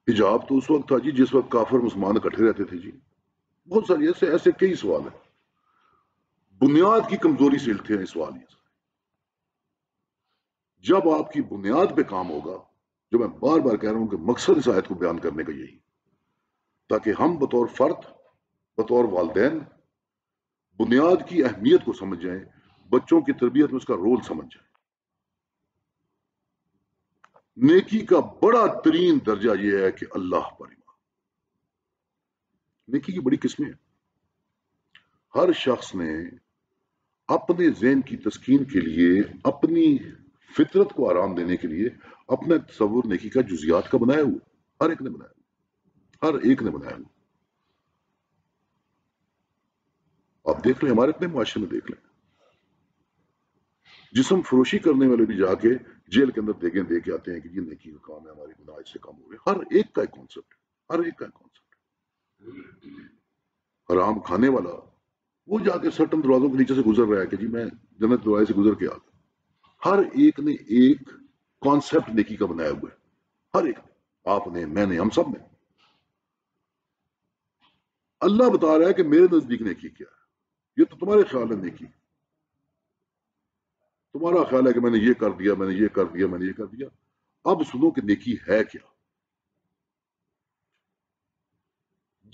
حجاب تو اس وقت تھا جی جس وقت کافر مسلمان اکٹھے رہتے تھے جی. بہت ساری ایسے کئی سوال ہیں. بنیاد کی کمزوری سے اٹھتے ہیں سوال. یہ جب آپ کی بنیاد پہ کام ہوگا، جو میں بار بار کہہ رہا ہوں کہ مقصد اس آیت کو بیان کرنے کا یہی، تاکہ ہم بطور فرد، بطور والدین، بنیاد کی اہمیت کو سمجھ جائیں، بچوں کی تربیت میں اس کا رول سمجھ جائیں. نیکی کا بڑا ترین درجہ یہ ہے کہ اللہ پر ایمان. نیکی کی بڑی قسمیں ہیں. ہر شخص نے اپنے ذہن کی تسکین کے لیے، اپنی فطرت کو آرام دینے کے لیے اپنا تصور نیکی کا جزیات کا بنایا ہوا. ہر ایک نے بنایا ہوا، ہر ایک نے بنایا ہوا. آپ دیکھ لیں، ہمارے اپنے معاشرے میں دیکھ لیں، جسم فروشی کرنے والے بھی جا کے جیل کے اندر دیگیں دے کے آتے ہیں کہ یہ نیکی کا کام ہے، ہماری گناہ اس سے کم ہو گئے. ہر ایک کا ایک کانسیپٹ ہے، ہر ایک کا ایک کانسیپٹ ہے. حرام کھانے والا وہ جا کے سرٹن دروازوں کے نیچے سے گزر رہا ہے کہ جی میں جنت دروازے سے گزر کے آ گیا. ہر ایک نے ایک کانسیپٹ نیکی کا بنایا ہوا ہے. ہر ایک نے، آپ نے، میں نے، ہم سب نے. اللہ بتا رہا ہے کہ میرے نزدیک نیکی کیا ہے. یہ تو تمہارے خیال ہے نیکی، تمہارا خیال ہے کہ میں نے یہ کر دیا، میں نے یہ کر دیا، میں نے یہ کر دیا. اب سنو کہ نیکی ہے کیا.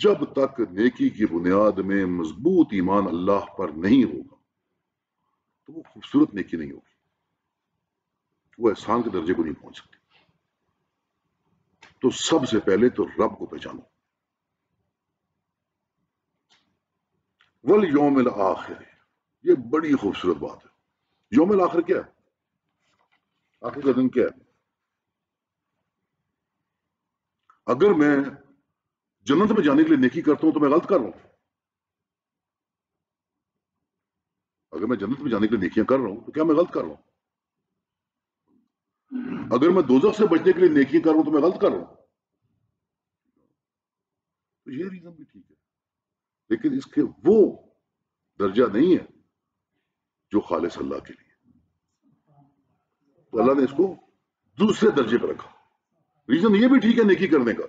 جب تک نیکی کی بنیاد میں مضبوط ایمان اللہ پر نہیں ہوگا تو وہ خوبصورت نیکی نہیں ہوگی، وہ احسان کے درجے کو نہیں پہنچ سکتی. تو سب سے پہلے تو رب کو پہچانو. والیوم الآخر، یہ بڑی خوبصورت بات ہے. یوم الآخر کیا ہے؟ آخر کا دن کیا ہے؟ اگر میں جنت میں جانے کے لیے نیکی کرتا ہوں تو میں غلط کر رہا ہوں. اگر میں جنت میں جانے کے لیے نیکیاں کر رہا ہوں تو کیا میں غلط کر رہا ہوں؟ اگر میں دوزخ سے بچنے کے لیے نیکیاں کر رہا ہوں تو میں غلط کر رہا ہوں. تو یہ ریزن بھی ٹھیک ہے، لیکن اس کے وہ درجہ نہیں ہے جو خالص اللہ کے لیے. تو اللہ نے اس کو دوسرے درجے پر رکھا. ریزن یہ بھی ٹھیک ہے نیکی کرنے کا،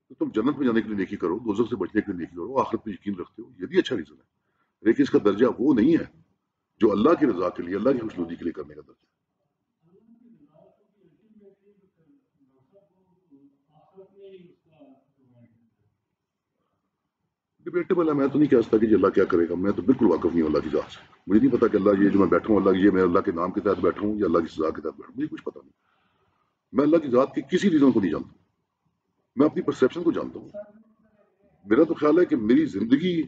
تو تم جنت میں جانے کے لیے نیکی کرو، دوزخ سے بچنے کے لیے نیکی کرو، آخرت پہ یقین رکھتے ہو، یہ بھی اچھا ریزن ہے. لیکن اس کا درجہ وہ نہیں ہے جو اللہ کی رضا کے لیے، اللہ کی خوشنودی کے لیے کرنے کا درجہ. ڈیبیٹیبل ہے. میں تو نہیں کہہ سکتا کہ اللہ کیا کرے گا. میں تو بالکل واقف نہیں ہوں اللہ کی ذات سے. مجھے نہیں پتا کہ اللہ یہ جو میں بیٹھا ہوں، اللہ یہ میں اللہ کے نام کے تحت بیٹھا ہوں یا اللہ کی سزا کے تحت بیٹھا ہوں، مجھے کچھ پتا نہیں. میں اللہ کی ذات کی کسی ریزن کو نہیں جانتا. میں اپنی پرسیپشن کو جانتا ہوں. میرا تو خیال ہے کہ میری زندگی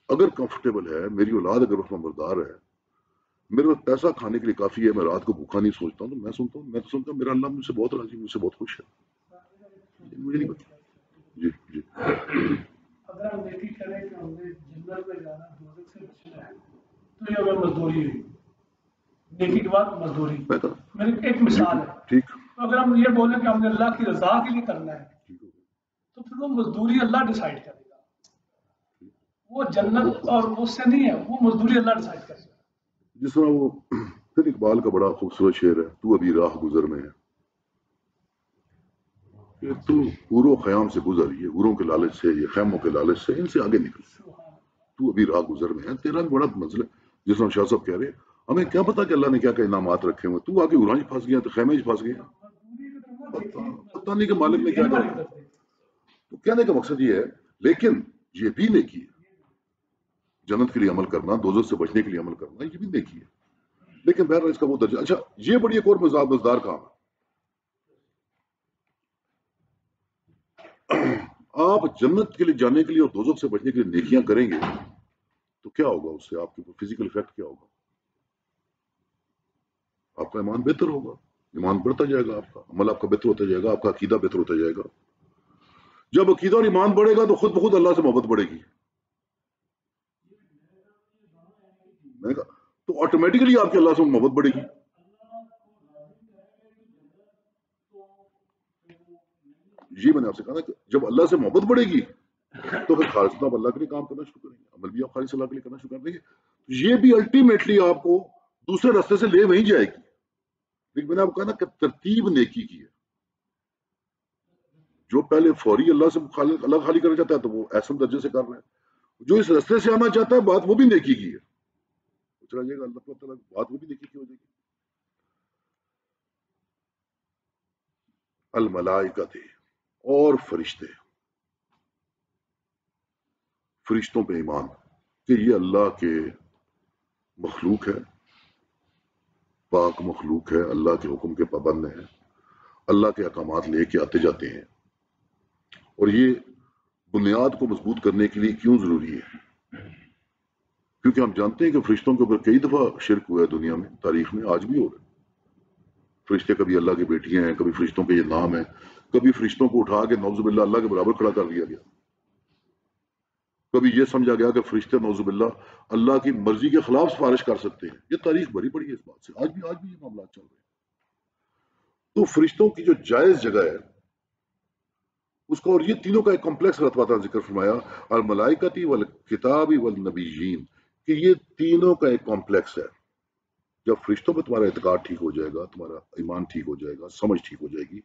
اگر کمفرٹیبل ہے، میری اولاد اگر اس میں بردار ہے، میرے پاس پیسہ کھانے کے لیے کافی ہے، میں رات کو بھوکا نہیں سوچتا ہوں، تو میں سنتا ہوں، میں تو سنتا ہوں میرا اللہ مجھ سے بہت راضی، مجھ سے بہت خوش ہے. مجھے نہیں پتا. جی جی. اگر ہم نیکی کریں کہ ہم نے جنت میں جانا، دوزخ سے بچنا ہے، تو یہ ہمیں مزدوری ہوئی. نیکی کے بعد مزدوری. میری ایک مثال ہے. ٹھیک. تو اگر ہم یہ بولیں کہ ہم نے اللہ کی رضا کے لیے کرنا ہے، تو پھر وہ مزدوری اللہ ڈیسائیڈ کرے گا. وہ جنت اور اس سے نہیں ہے، وہ مزدوری اللہ ڈیسائیڈ کرے گا. جس طرح وہ پھر اقبال کا بڑا خوبصورت شعر ہے، تو ابھی راہ گزر میں ہے. تو حور و خیام سے گزر، یہ حوروں کے لالچ سے، یہ خیموں کے لالچ سے، ان سے آگے نکل. تو ابھی راہ گزر میں ہے، تیرا بھی بڑا منزل ہے. جس طرح شاہ صاحب کہہ رہے ہیں، ہمیں کیا پتا کہ اللہ نے کیا کیا انعامات رکھے ہوئے. تو آگے حوراں پھنس گیا، تو خیمے پھنس گیا. پتا نہیں کہ مالک نے کیا کیا. تو کہنے کا مقصد یہ ہے، لیکن یہ بھی نیکی ہے. جنت کے لیے عمل کرنا، دوزخ سے بچنے کے لیے عمل کرنا، یہ بھی نیکی ہے. لیکن بہرحال اس کا وہ درجہ. اچھا، یہ بڑی ایک اور مزدار کام ہے. آپ جنت کے لیے جانے کے لیے اور دوزخ سے بچنے کے لیے نیکیاں کریں گے تو کیا ہوگا؟ اس سے آپ کے فزیکل افیکٹ کیا ہوگا؟ آپ کا ایمان بہتر ہوگا، ایمان بڑھتا جائے گا، آپ کا عمل آپ کا بہتر ہوتا جائے گا، آپ کا عقیدہ بہتر ہوتا جائے گا. جب عقیدہ اور ایمان بڑھے گا تو خود بخود اللہ سے محبت بڑھے گی. تو آٹومیٹکلی آپ کی اللہ سے محبت بڑھے گی. جی میں نے آپ سے کہا نا کہ جب اللہ سے محبت بڑھے گی تو پھر خالص آپ اللہ کے لیے کام کرنا شروع کریں گے، عمل بھی آپ خالص اللہ کے لیے کرنا شروع کر دیں گے. یہ بھی الٹیمیٹلی آپ کو دوسرے راستے سے لے وہیں جائے گی. لیکن میں نے آپ کو کہا نا کہ ترتیب نیکی کی ہے. جو پہلے فوری اللہ سے اللہ خالی کرنا چاہتا ہے تو وہ احسن درجے سے کر رہے ہیں. جو اس راستے سے آنا چاہتا ہے بات وہ بھی نیکی کی ہے. چلا جائے گا اللہ تعالیٰ، بات وہ بھی نیکی کی ہو جائے گی. الملائکۃ، اور فرشتے. فرشتوں پہ ایمان کہ یہ اللہ کے مخلوق ہے، پاک مخلوق ہے، اللہ کے حکم کے پابند ہیں، اللہ کے احکامات لے کے آتے جاتے ہیں. اور یہ بنیاد کو مضبوط کرنے کے لیے کیوں ضروری ہے؟ کیونکہ ہم جانتے ہیں کہ فرشتوں کے اوپر کئی دفعہ شرک ہوا ہے دنیا میں، تاریخ میں، آج بھی ہو رہا ہے. فرشتے کبھی اللہ کی بیٹیاں ہیں، کبھی فرشتوں کے یہ نام ہے، کبھی فرشتوں کو اٹھا کے نعوذ باللہ اللہ کے برابر کھڑا کر دیا گیا. کبھی یہ سمجھا گیا کہ فرشتے نعوذ باللہ اللہ کی مرضی کے خلاف سفارش کر سکتے ہیں. یہ تاریخ بھری پڑی ہے اس بات سے، آج بھی یہ معاملات چل رہے ہیں. تو فرشتوں کی جو جائز جگہ ہے اس کو، اور یہ تینوں کا ایک کمپلیکس رتبہ کا ذکر فرمایا، الملائکۃ والکتاب والنبیین، کہ یہ تینوں کا ایک کمپلیکس ہے. جب فرشتوں پہ تمہارا اعتقاد ٹھیک ہو جائے گا، تمہارا ایمان ٹھیک ہو جائے گا، سمجھ ٹھیک ہو جائے گی،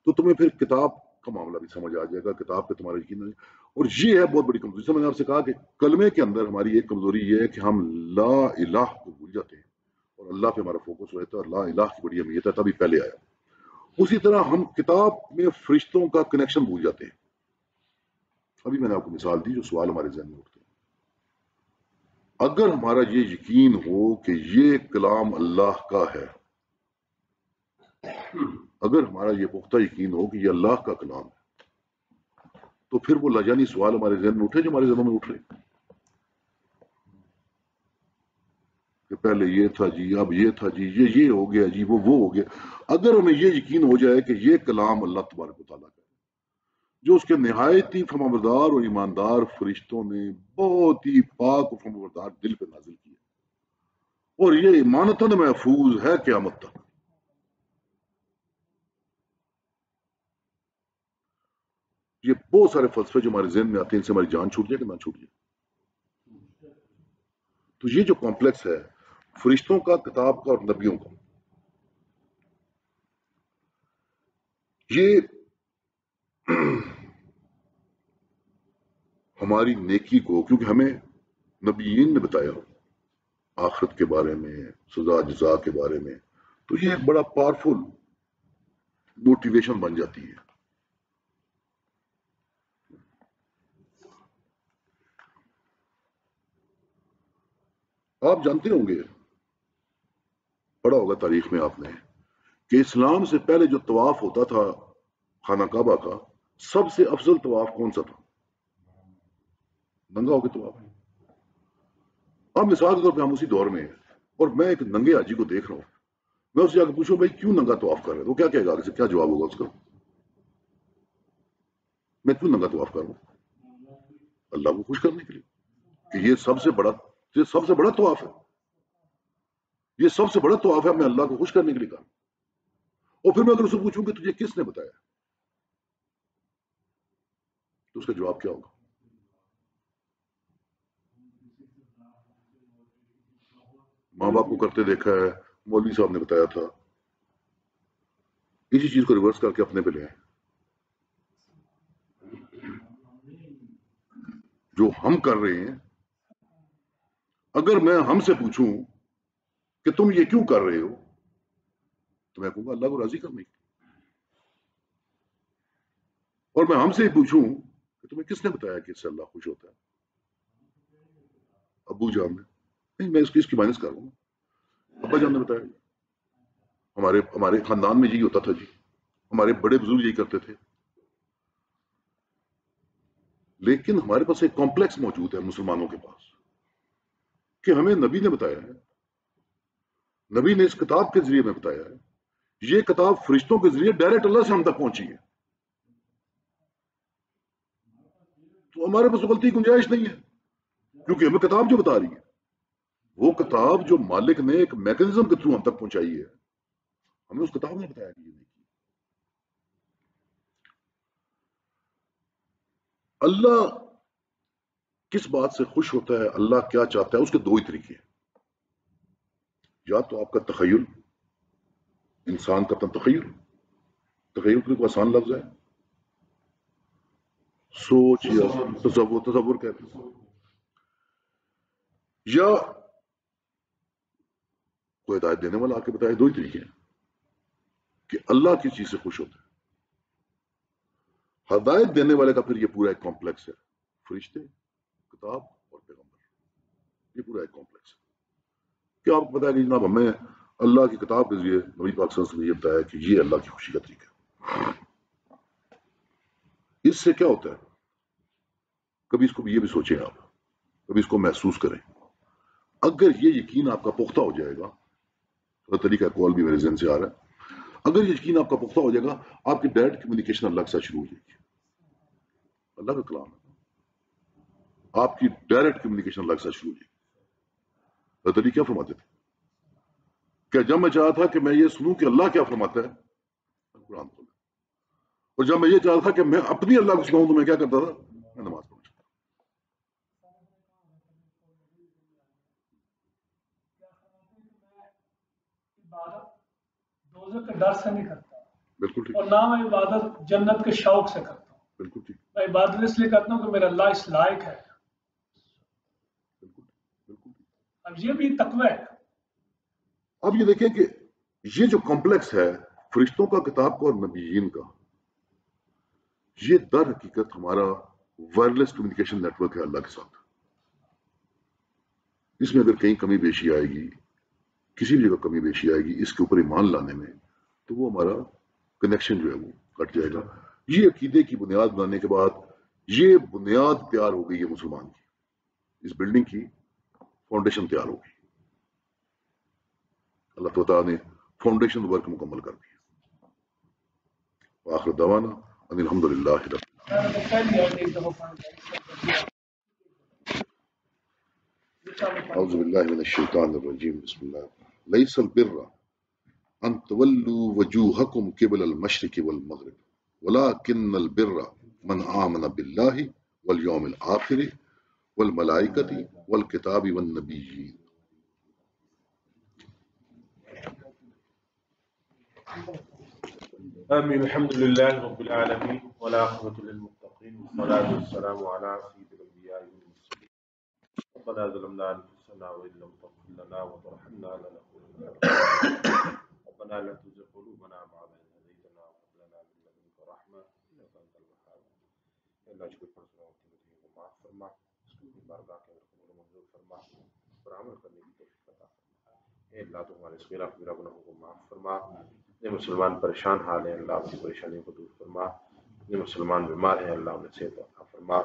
تو تمہیں پھر کتاب کا معاملہ بھی سمجھ آ جائے گا، کتاب پہ تمہارا یقین. اور یہ ہے بہت بڑی کمزوری. جیسے میں نے آپ سے کہا کہ کلمے کے اندر ہماری ایک کمزوری یہ ہے کہ ہم لا الہ کو بھول جاتے ہیں اور اللہ پہ ہمارا فوکس رہتا ہے، اور لا الہ کی بڑی اہمیت ہے، تبھی پہلے آیا. اسی طرح ہم کتاب میں فرشتوں کا کنیکشن بھول جاتے ہیں. ابھی میں نے آپ کو مثال دی جو سوال ہمارے ذہن میں اٹھتے ہیں. اگر ہمارا یہ یقین ہو کہ یہ کلام اللہ کا ہے اگر ہمارا یہ پختہ یقین ہو کہ یہ اللہ کا کلام ہے تو پھر وہ لاجانی سوال ہمارے ذہن میں اٹھے جو ہمارے ذہنوں میں اٹھ رہے کہ پہلے یہ تھا جی، اب یہ تھا جی، یہ ہو گیا جی، وہ ہو گیا. اگر ہمیں یہ یقین ہو جائے کہ یہ کلام اللہ تبارک و تعالیٰ کا ہے جو اس کے نہایت ہی فرمانبردار اور ایماندار فرشتوں نے بہت ہی پاک و فرمانبردار دل پہ نازل کیا اور یہ امانتاً محفوظ ہے قیامت تک، یہ بہت سارے فلسفے جو ہمارے ذہن میں آتے ہیں ان سے ہماری جان چھوٹ جائے کہ نہ چھوٹ جائے. تو یہ جو کمپلیکس ہے فرشتوں کا، کتاب کا اور نبیوں کا، یہ ہماری نیکی کو، کیونکہ ہمیں نبیین نے بتایا آخرت کے بارے میں، سزا جزا کے بارے میں، تو یہ ایک بڑا پاورفل موٹیویشن بن جاتی ہے. آپ جانتے ہوں گے، پڑھا ہوگا تاریخ میں آپ نے، کہ اسلام سے پہلے جو طواف ہوتا تھا خانہ کعبہ کا، سب سے افضل طواف کون سا تھا؟ ننگا ہو کے طواف. اب مثال کے طور پہ ہم اسی دور میں ہیں اور میں ایک ننگے حاجی کو دیکھ رہا ہوں، میں اس سے جا کے پوچھوں بھائی کیوں ننگا طواف کر رہے ہو، وہ کیا کہے گا، کیا جواب ہوگا اس کا؟ میں کیوں ننگا طواف کر رہا ہوں؟ اللہ کو خوش کرنے کے لیے کہ یہ سب سے بڑا طواف ہے، یہ سب سے بڑا طواف ہے، میں اللہ کو خوش کرنے کے لیے کہا. اور پھر میں اگر اسے پوچھوں کہ تجھے کس نے بتایا تو اس کا جواب کیا ہوگا؟ ماں باپ کو کرتے دیکھا ہے، مولوی صاحب نے بتایا تھا. اسی چیز کو ریورس کر کے اپنے پہ لے آئے. جو ہم کر رہے ہیں، اگر میں ہم سے پوچھوں کہ تم یہ کیوں کر رہے ہو تو میں کہوں گا اللہ کو راضی کرنے کی. اور میں ہم سے ہی پوچھوں کہ تمہیں کس نے بتایا کہ اس سے اللہ خوش ہوتا ہے؟ ابو جان نے. نہیں، میں اس کی مائنس کر رہا ہوں، ابا جان نے بتایا. ہمارے خاندان میں یہی ہوتا تھا جی، ہمارے بڑے بزرگ یہی کرتے تھے. لیکن ہمارے پاس ایک کمپلیکس موجود ہے مسلمانوں کے پاس کہ ہمیں نبی نے بتایا ہے، نبی نے اس کتاب کے ذریعے میں بتایا ہے، یہ کتاب فرشتوں کے ذریعے ڈائریکٹ اللہ سے ہم تک پہنچی ہے. تو ہمارے پاس غلطی کی گنجائش نہیں ہے، کیونکہ ہمیں کتاب جو بتا رہی ہے، وہ کتاب جو مالک نے ایک میکنزم کے تھرو ہم تک پہنچائی ہے، ہمیں اس کتاب نے بتایا کہ یہ نہیں. اللہ کس بات سے خوش ہوتا ہے، اللہ کیا چاہتا ہے، اس کے دو ہی طریقے ہیں. یا تو آپ کا تخیل، انسان کا تخیل کوئی آسان لفظ ہے، سوچ یا تصور کہتے ہیں، یا کوئی ہدایت دینے والا آ کے بتائے. دو ہی طریقے ہیں کہ اللہ کس چیز سے خوش ہوتا ہے. ہدایت دینے والے کا پھر یہ پورا ایک کمپلیکس ہے، فرشتے، کتاب اور پیغمبر، یہ پورا ایک کمپلیکس ہے. کیا آپ کو پتا ہے کہ جناب ہمیں اللہ کی کتاب کے ذریعے نبی پاک صلی اللہ علیہ وسلم نے یہ بتایا کہ یہ اللہ کی خوشی کا طریقہ ہے. اس سے کیا ہوتا ہے، کبھی اس کو یہ بھی سوچیں آپ، کبھی اس کو محسوس کریں. اگر یہ یقین آپ کا پختہ ہو جائے گا، طریقہ کال بھی میرے ذہن سے آ رہا ہے، اگر یہ یقین آپ کا پختہ ہو جائے گا، آپ کی ڈائریکٹ کمیونیکیشن اللہ کے ساتھ شروع ہو جائے گی. اللہ کا کلام ہے، آپ کی ڈائریکٹ کمیونیکیشن اللہ کے ساتھ شروع ہو جائے گی. اللہ تعالیٰ کیا فرماتے تھے کہ جب میں چاہا تھا کہ میں یہ سنوں کہ اللہ کیا فرماتا ہے، قرآن کھولا، اور جب میں یہ چاہتا تھا کہ میں اپنی اللہ کو سناؤں تو میں کیا کرتا تھا، میں نماز پڑھتا. دوزخ کے ڈر سے نہیں کرتا، بالکل ٹھیک، اور نہ میں عبادت جنت کے شوق سے کرتا ہوں. بالکل ٹھیک، میں عبادت اس لیے کرتا ہوں کہ میرا اللہ اس لائق ہے. بالکل بالکل. اب یہ بھی تقوی ہے. اب یہ دیکھیں کہ یہ جو کمپلیکس ہے فرشتوں کا، کتاب کا اور نبیین کا، یہ در حقیقت ہمارا وائرلیس کمیونیکیشن نیٹ ورک ہے اللہ کے ساتھ. اس میں اگر کہیں کمی بیشی آئے گی، کسی بھی جگہ کمی بیشی آئے گی، اس کے اوپر ایمان لانے میں تو وہ ہمارا کنیکشن جو ہے وہ کٹ جائے گا. یہ عقیدے کی بنیاد بنانے کے بعد یہ بنیاد تیار ہو گئی ہے مسلمان کی، اس بلڈنگ کی فاؤنڈیشن تیار ہو گئی. اللہ تعالیٰ نے فاؤنڈیشن ورک مکمل کر دیا. آخر دعوانا ان الحمدللہ رب. اعوذ باللہ من الشیطان الرجیم بسم اللہ. لیس البر ان تولوا وجوہکم قبل المشرق والمغرب ولكن البر من آمن باللہ والیوم الآخر والملائکۃ والکتاب والنبیین. آمين. الحمد لله رب العالمين والعاقبة للمتقين والصلاة والسلام على سيد الأنبياء والمرسلين. ربنا ظلمنا أنفسنا وإن لم تغفر لنا وترحمنا لنكونن. ربنا لا تزغ قلوبنا بعد إذ هديتنا وهب لنا من لدنك رحمة إنك أنت الوهاب. اللہ اس کو پرسنوں کو معاف فرما، اس کو اپنی بارگاہ کے اندر قبول منظور فرما اور عمل کرنے کی توفیق عطا فرما. اے اللہ تو ہمارے صغیرہ کبیرہ گناہوں کو معاف فرما. یہ مسلمان پریشان حال ہیں، اللہ کی پریشانیوں کو دور فرما. یہ مسلمان بیمار ہیں، اللہ انہیں صحت عطا فرما.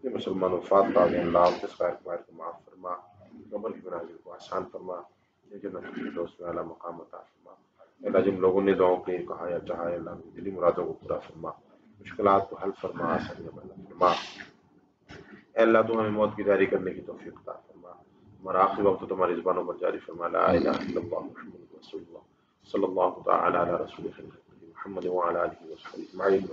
یہ مسلمان وفات پا گئے، اللہ ان کے سائر کو معاف فرما، قبر کی منازل کو آسان فرما. یہ جنت کے دوست میں اعلیٰ مقام عطا فرما. اللہ جن لوگوں نے دعاؤں کے لیے کہا یا چاہا ہے، اللہ ان کی دلی مرادوں کو پورا فرما، مشکلات کو حل فرما، آسانیاں پیدا فرما. اے اللہ تو ہمیں موت کی تیاری کرنے کی توفیق عطا فرما. ہمارا آخری وقت تمہاری زبانوں پر جاری فرما. لا الہ الا اللہ محمد رسول اللہ صلی اللہ تعالی علی رسول محمد وعلی آلہ وصحبہ اجمعین.